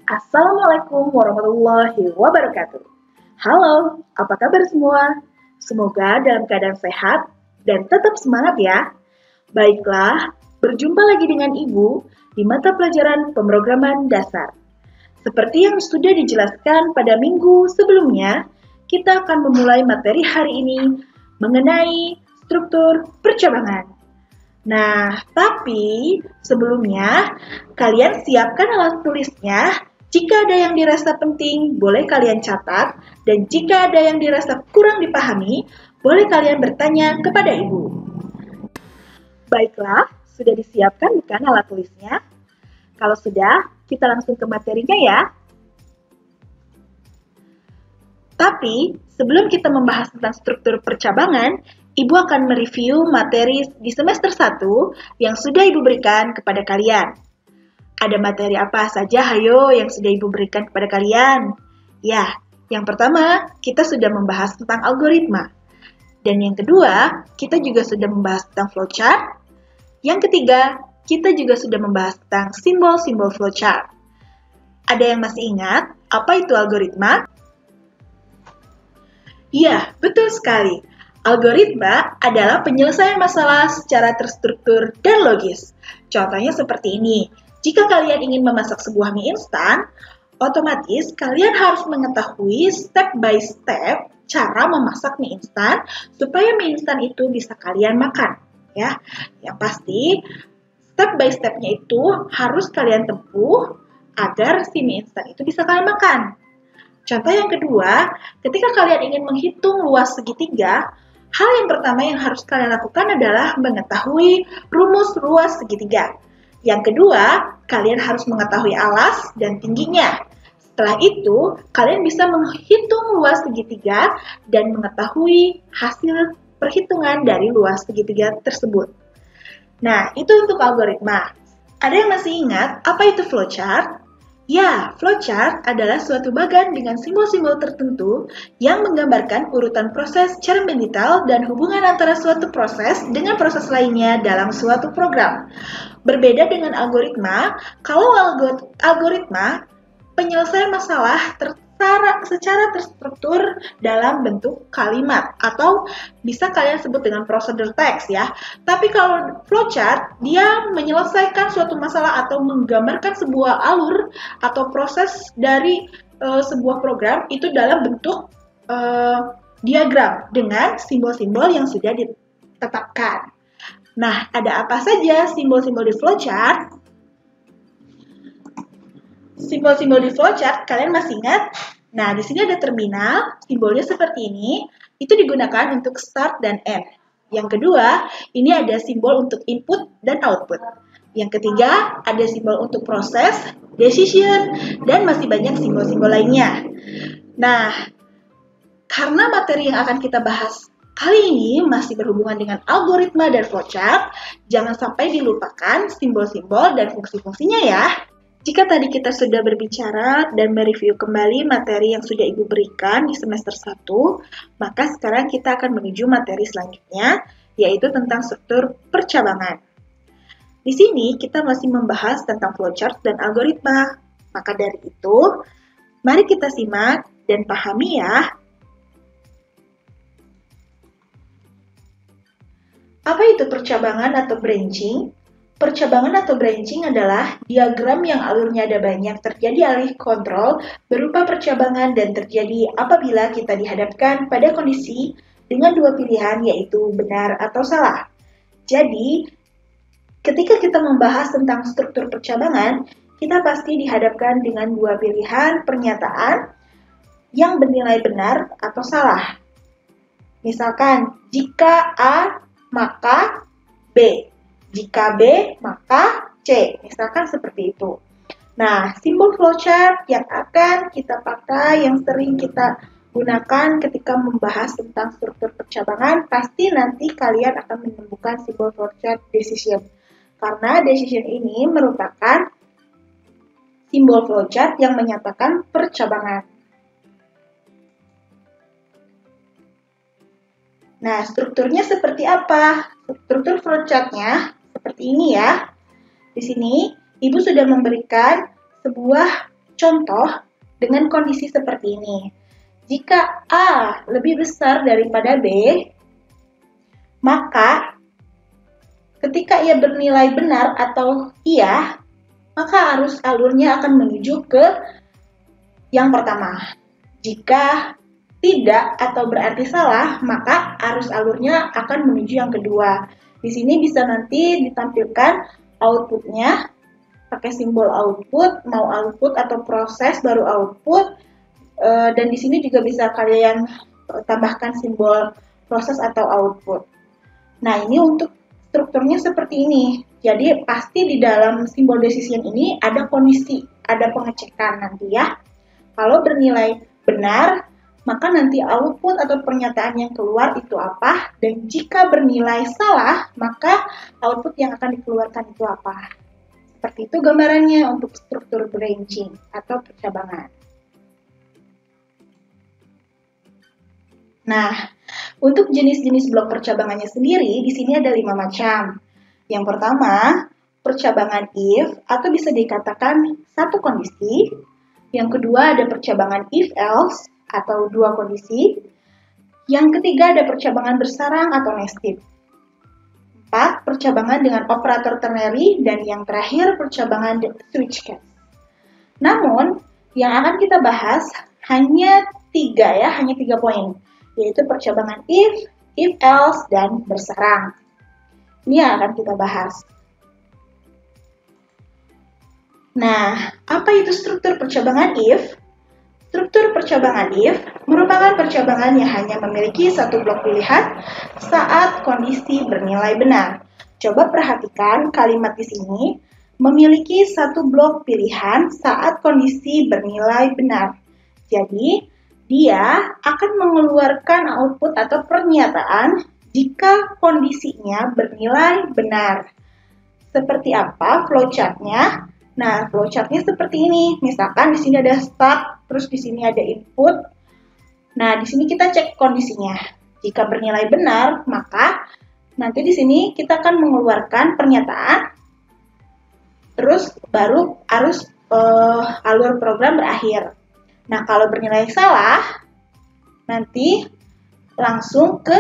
Assalamualaikum warahmatullahi wabarakatuh. Halo, apa kabar semua? Semoga dalam keadaan sehat dan tetap semangat ya. Baiklah, berjumpa lagi dengan Ibu di mata pelajaran pemrograman dasar. Seperti yang sudah dijelaskan pada minggu sebelumnya, kita akan memulai materi hari ini mengenai struktur percabangan. Nah, tapi sebelumnya kalian siapkan alat tulisnya. Jika ada yang dirasa penting, boleh kalian catat. Dan jika ada yang dirasa kurang dipahami, boleh kalian bertanya kepada ibu. Baiklah, sudah disiapkan bukan alat tulisnya? Kalau sudah, kita langsung ke materinya ya. Tapi, sebelum kita membahas tentang struktur percabangan, Ibu akan mereview materi di semester 1 yang sudah Ibu berikan kepada kalian. Ada materi apa saja, hayo, yang sudah Ibu berikan kepada kalian? Ya, yang pertama, kita sudah membahas tentang algoritma. Dan yang kedua, kita juga sudah membahas tentang flowchart. Yang ketiga, kita juga sudah membahas tentang simbol-simbol flowchart. Ada yang masih ingat apa itu algoritma? Ya, betul sekali. Algoritma adalah penyelesaian masalah secara terstruktur dan logis. Contohnya seperti ini. Jika kalian ingin memasak sebuah mie instan, otomatis kalian harus mengetahui step by step cara memasak mie instan supaya mie instan itu bisa kalian makan. Ya, yang pasti step by stepnya itu harus kalian tempuh agar si mie instan itu bisa kalian makan. Contoh yang kedua, ketika kalian ingin menghitung luas segitiga, hal yang pertama yang harus kalian lakukan adalah mengetahui rumus luas segitiga. Yang kedua, kalian harus mengetahui alas dan tingginya. Setelah itu, kalian bisa menghitung luas segitiga dan mengetahui hasil perhitungan dari luas segitiga tersebut. Nah, itu untuk algoritma. Ada yang masih ingat apa itu flowchart? Ya, flowchart adalah suatu bagan dengan simbol-simbol tertentu yang menggambarkan urutan proses secara mendetail dan hubungan antara suatu proses dengan proses lainnya dalam suatu program. Berbeda dengan algoritma, kalau algoritma penyelesaian masalah secara terstruktur dalam bentuk kalimat atau bisa kalian sebut dengan prosedur teks ya. Tapi kalau flowchart, dia menyelesaikan suatu masalah atau menggambarkan sebuah alur atau proses dari sebuah program itu dalam bentuk diagram dengan simbol-simbol yang sudah ditetapkan. Nah, ada apa saja simbol-simbol di flowchart? Simbol-simbol di flowchart, kalian masih ingat? Nah, di sini ada terminal, simbolnya seperti ini. Itu digunakan untuk start dan end. Yang kedua, ini ada simbol untuk input dan output. Yang ketiga, ada simbol untuk proses, decision, dan masih banyak simbol-simbol lainnya. Nah, karena materi yang akan kita bahas kali ini masih berhubungan dengan algoritma dan flowchart, jangan sampai dilupakan simbol-simbol dan fungsi-fungsinya ya. Jika tadi kita sudah berbicara dan mereview kembali materi yang sudah Ibu berikan di semester 1, maka sekarang kita akan menuju materi selanjutnya, yaitu tentang struktur percabangan. Di sini kita masih membahas tentang flowchart dan algoritma. Maka dari itu, mari kita simak dan pahami ya. Apa itu percabangan atau branching? Percabangan atau branching adalah diagram yang alurnya ada banyak terjadi alih kontrol berupa percabangan dan terjadi apabila kita dihadapkan pada kondisi dengan dua pilihan yaitu benar atau salah. Jadi, ketika kita membahas tentang struktur percabangan, kita pasti dihadapkan dengan dua pilihan pernyataan yang bernilai benar atau salah. Misalkan, jika A, maka B. Jika B, maka C. Misalkan seperti itu. Nah, simbol flowchart yang akan kita pakai, yang sering kita gunakan ketika membahas tentang struktur percabangan, pasti nanti kalian akan menemukan simbol flowchart decision. Karena decision ini merupakan simbol flowchart yang menyatakan percabangan. Nah, strukturnya seperti apa? Struktur flowchart-nya seperti ini ya. Di sini, Ibu sudah memberikan sebuah contoh dengan kondisi seperti ini. Jika A lebih besar daripada B, maka ketika ia bernilai benar atau iya, maka arus alurnya akan menuju ke yang pertama. Jika tidak atau berarti salah, maka arus alurnya akan menuju yang kedua. Di sini bisa nanti ditampilkan outputnya pakai simbol output, mau output atau proses baru output. Dan di sini juga bisa kalian tambahkan simbol proses atau output. Nah, ini untuk strukturnya seperti ini. Jadi pasti di dalam simbol decision ini ada kondisi, ada pengecekan nanti ya. Kalau bernilai benar, maka nanti output atau pernyataan yang keluar itu apa, dan jika bernilai salah, maka output yang akan dikeluarkan itu apa. Seperti itu gambarannya untuk struktur branching atau percabangan. Nah, untuk jenis-jenis blok percabangannya sendiri, di sini ada 5 macam. Yang pertama, percabangan if atau bisa dikatakan satu kondisi. Yang kedua ada percabangan if-else atau dua kondisi. Yang ketiga ada percabangan bersarang atau nested. 4. Percabangan dengan operator ternary, dan yang terakhir percabangan switch case. Namun, yang akan kita bahas hanya 3 poin, yaitu percabangan if-else, dan bersarang. Ini yang akan kita bahas. Nah, apa itu struktur percabangan if? Struktur percabangan if merupakan percabangan yang hanya memiliki satu blok pilihan saat kondisi bernilai benar. Coba perhatikan kalimat di sini, memiliki satu blok pilihan saat kondisi bernilai benar. Jadi, dia akan mengeluarkan output atau pernyataan jika kondisinya bernilai benar. Seperti apa flowchart-nya? Nah, flowchart-nya seperti ini. Misalkan di sini ada start, terus di sini ada input. Nah, di sini kita cek kondisinya. Jika bernilai benar, maka nanti di sini kita akan mengeluarkan pernyataan, terus baru arus alur program berakhir. Nah, kalau bernilai salah, nanti langsung ke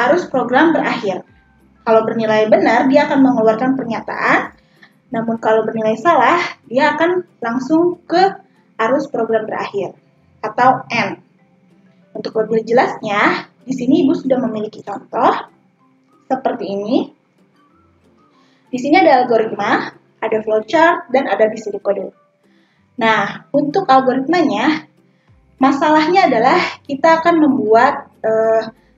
arus program berakhir. Kalau bernilai benar, dia akan mengeluarkan pernyataan. Namun kalau bernilai salah, dia akan langsung ke arus program berakhir atau end. Untuk lebih jelasnya, di sini Ibu sudah memiliki contoh seperti ini. Di sini ada algoritma, ada flowchart, dan ada BCD kode. Nah, untuk algoritmanya, masalahnya adalah kita akan membuat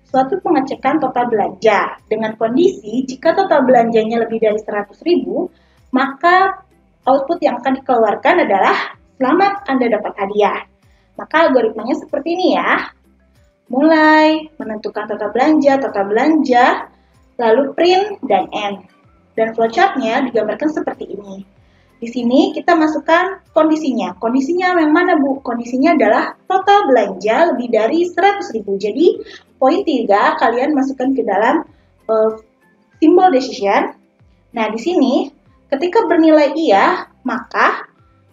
suatu pengecekan total belanja dengan kondisi jika total belanjanya lebih dari 100.000, maka output yang akan dikeluarkan adalah selamat Anda dapat hadiah. Maka algoritmanya seperti ini ya. Mulai menentukan total belanja, lalu print dan end. Dan flowchart-nya digambarkan seperti ini. Di sini kita masukkan kondisinya. Kondisinya yang mana, Bu? Kondisinya adalah total belanja lebih dari 100.000. Jadi, poin 3 kalian masukkan ke dalam simbol decision. Nah, di sini ketika bernilai iya, maka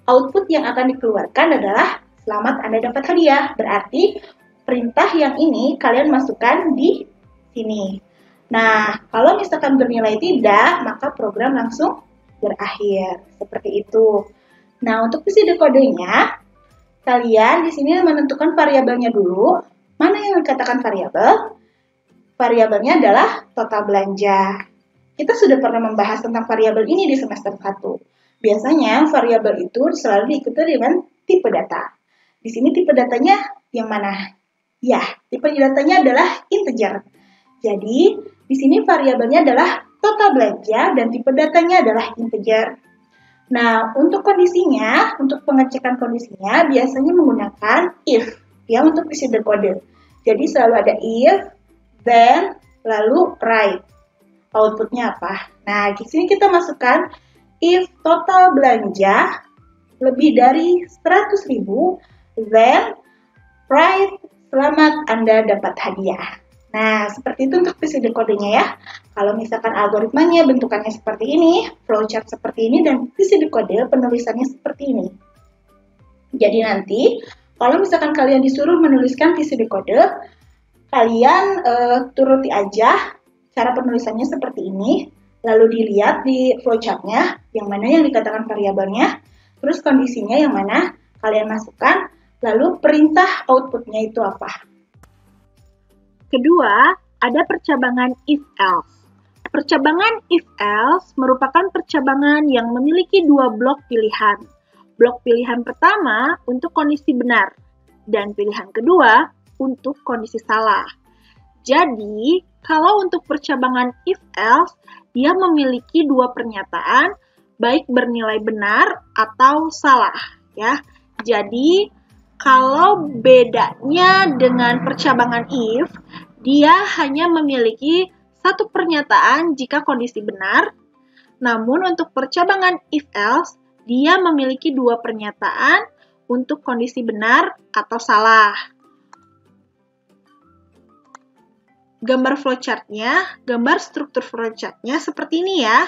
output yang akan dikeluarkan adalah selamat Anda dapat hadiah. Berarti perintah yang ini kalian masukkan di sini. Nah, kalau misalkan bernilai tidak, maka program langsung berakhir. Seperti itu. Nah, untuk BCD kodenya, kalian di sini menentukan variabelnya dulu. Mana yang dikatakan variabel? Variabelnya adalah total belanja. Kita sudah pernah membahas tentang variabel ini di semester 1. Biasanya variabel itu selalu diikuti dengan tipe data. Di sini tipe datanya yang mana? Ya, tipe datanya adalah integer. Jadi, di sini variabelnya adalah total belanja dan tipe datanya adalah integer. Nah, untuk kondisinya, untuk pengecekan kondisinya biasanya menggunakan if, ya untuk BCD kode. Jadi selalu ada if, then, lalu write. Outputnya apa? Nah, di sini kita masukkan if total belanja lebih dari 100.000, then write selamat Anda dapat hadiah. Nah, seperti itu untuk BCD kodenya ya. Kalau misalkan algoritmanya bentukannya seperti ini, flowchart seperti ini, dan isi dekode penulisannya seperti ini. Jadi nanti, kalau misalkan kalian disuruh menuliskan visi dekode, kalian turuti aja cara penulisannya seperti ini, lalu dilihat di flowchartnya, yang mana yang dikatakan variabelnya, terus kondisinya yang mana kalian masukkan, lalu perintah outputnya itu apa. Kedua, ada percabangan if-else. Percabangan if-else merupakan percabangan yang memiliki dua blok pilihan. Blok pilihan pertama untuk kondisi benar, dan pilihan kedua untuk kondisi salah. Jadi, kalau untuk percabangan if-else, dia memiliki dua pernyataan, baik bernilai benar atau salah. Ya. Jadi, kalau bedanya dengan percabangan if, dia hanya memiliki satu pernyataan jika kondisi benar, namun untuk percabangan if-else, dia memiliki dua pernyataan untuk kondisi benar atau salah. Gambar flowchart-nya, gambar struktur flowchart-nya seperti ini ya.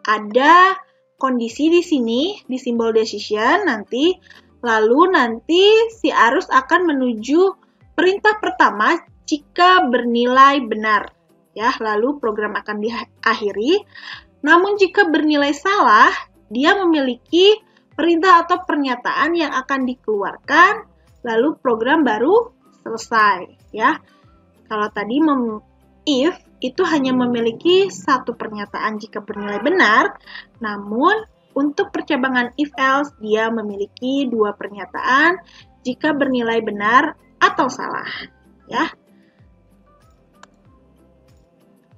Ada kondisi di sini, di simbol decision nanti, lalu nanti si arus akan menuju perintah pertama jika bernilai benar. Ya, lalu program akan diakhiri. Namun jika bernilai salah, dia memiliki perintah atau pernyataan yang akan dikeluarkan, lalu program baru selesai. Ya. Kalau tadi if itu hanya memiliki satu pernyataan jika bernilai benar, namun untuk percabangan if-else dia memiliki dua pernyataan jika bernilai benar atau salah. Ya.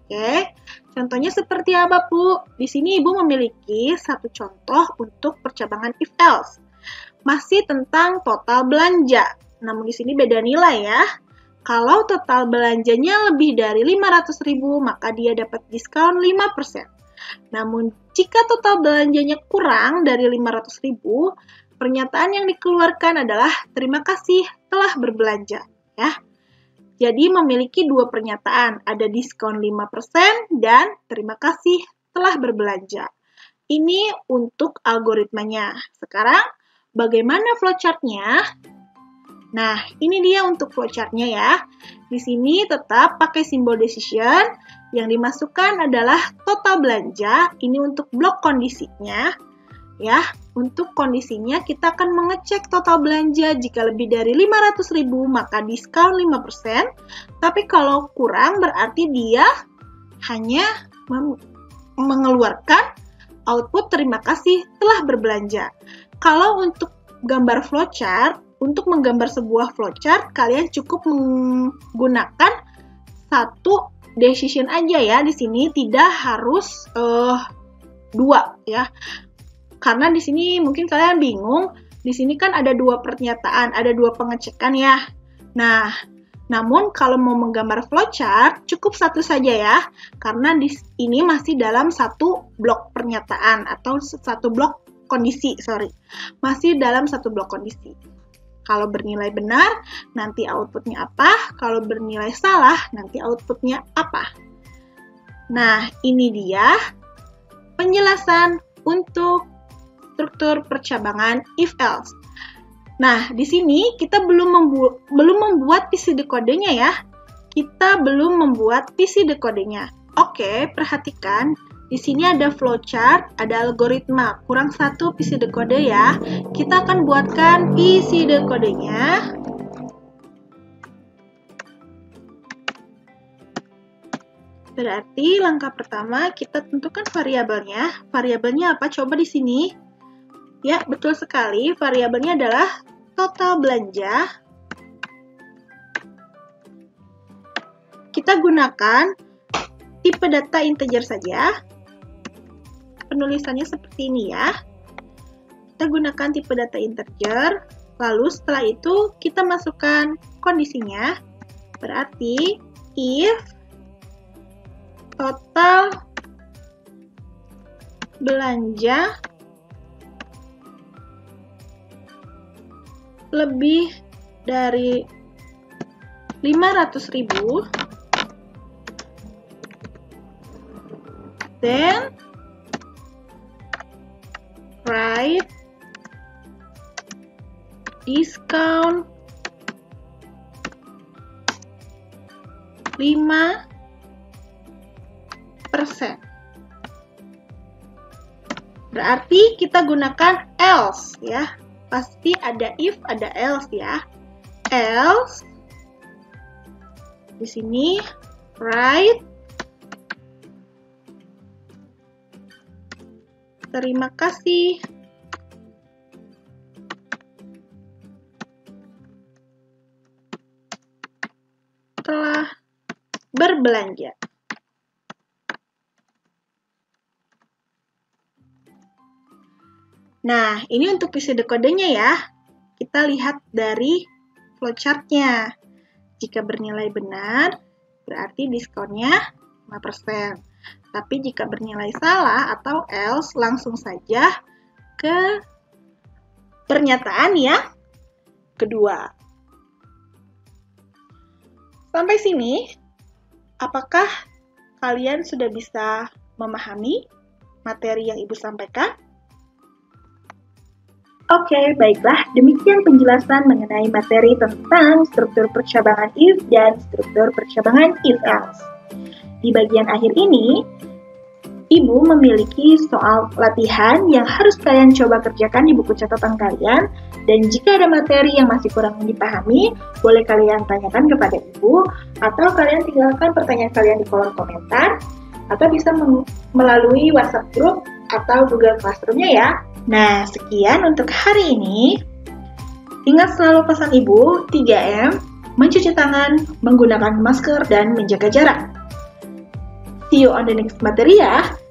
Oke, contohnya seperti apa, Bu? Di sini Ibu memiliki satu contoh untuk percabangan if-else. Masih tentang total belanja. Namun di sini beda nilai ya. Kalau total belanjanya lebih dari 500.000, maka dia dapat diskon 5%. Namun, jika total belanjanya kurang dari 500.000, pernyataan yang dikeluarkan adalah terima kasih telah berbelanja. Ya. Jadi, memiliki dua pernyataan, ada diskon 5% dan terima kasih telah berbelanja. Ini untuk algoritmanya. Sekarang, bagaimana flowchart-nya? Nah, ini dia untuk flowchart-nya ya. Di sini tetap pakai simbol decision. Yang dimasukkan adalah total belanja. Ini untuk blok kondisinya. Ya, untuk kondisinya kita akan mengecek total belanja. Jika lebih dari 500.000 maka diskon 5%. Tapi kalau kurang berarti dia hanya mengeluarkan output terima kasih telah berbelanja. Kalau untuk gambar flowchart, untuk menggambar sebuah flowchart, kalian cukup menggunakan satu decision aja ya. Di sini tidak harus dua ya. Karena di sini mungkin kalian bingung, di sini kan ada dua pernyataan, ada dua pengecekan ya. Nah, namun kalau mau menggambar flowchart, cukup satu saja ya. Karena ini masih dalam satu blok pernyataan atau satu blok kondisi, masih dalam satu blok kondisi. Kalau bernilai benar, nanti outputnya apa? Kalau bernilai salah, nanti outputnya apa? Nah, ini dia penjelasan untuk struktur percabangan if-else. Nah, di sini kita belum membuat visi dekodenya ya. Kita belum membuat visi dekodenya. Oke, perhatikan. Di sini ada flowchart, ada algoritma, kurang satu visi dekode ya. Kita akan buatkan visi dekodenya. Berarti langkah pertama kita tentukan variabelnya. Variabelnya apa? Coba di sini. Ya, betul sekali. Variabelnya adalah total belanja. Kita gunakan tipe data integer saja. Penulisannya seperti ini ya. Kita gunakan tipe data integer, lalu setelah itu kita masukkan kondisinya. Berarti if total belanja lebih dari 500.000, Then write discount 5%. Berarti kita gunakan else ya. Pasti ada if, ada else ya. Else di sini write terima kasih telah berbelanja. Nah, ini untuk metode kodenya ya. Kita lihat dari flowchart-nya. Jika bernilai benar, berarti diskonnya 5%. Tapi jika bernilai salah atau else, langsung saja ke pernyataan yang kedua. Sampai sini, apakah kalian sudah bisa memahami materi yang Ibu sampaikan? Oke, baiklah. Demikian penjelasan mengenai materi tentang struktur percabangan if dan struktur percabangan if-else. Di bagian akhir ini, Ibu memiliki soal latihan yang harus kalian coba kerjakan di buku catatan kalian. Dan jika ada materi yang masih kurang dipahami, boleh kalian tanyakan kepada Ibu, atau kalian tinggalkan pertanyaan kalian di kolom komentar, atau bisa melalui WhatsApp group atau Google Classroom-nya ya. Nah, sekian untuk hari ini. Ingat selalu pesan Ibu, 3M, mencuci tangan, menggunakan masker, dan menjaga jarak. See you on the next materi ya.